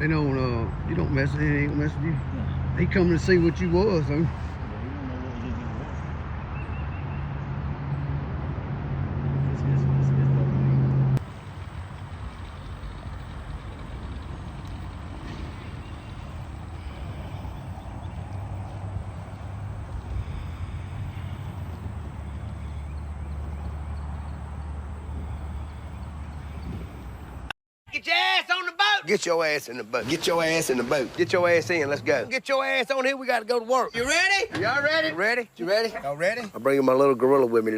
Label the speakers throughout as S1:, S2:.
S1: They don't, you don't mess with him, he ain't gonna mess with you. Yeah. He coming to see what you was, though.
S2: Get your ass on the boat.
S3: Get your ass in the boat. Get your ass in the boat. Get your ass in. Let's go.
S2: Get your ass on here. We got to go to work. You ready?
S3: Y'all ready?
S2: Ready?
S3: You ready?
S2: Y'all ready?
S3: I'm bringing my little gorilla with me.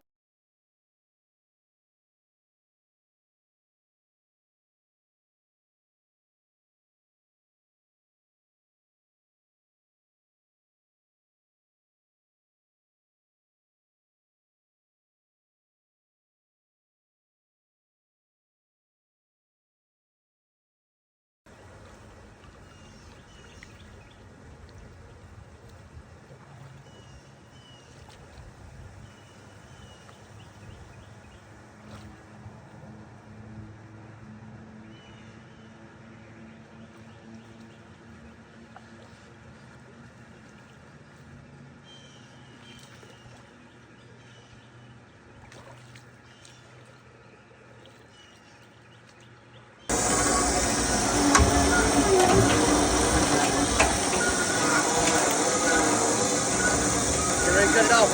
S2: You ready to cut it off?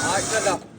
S2: All right, cut it off.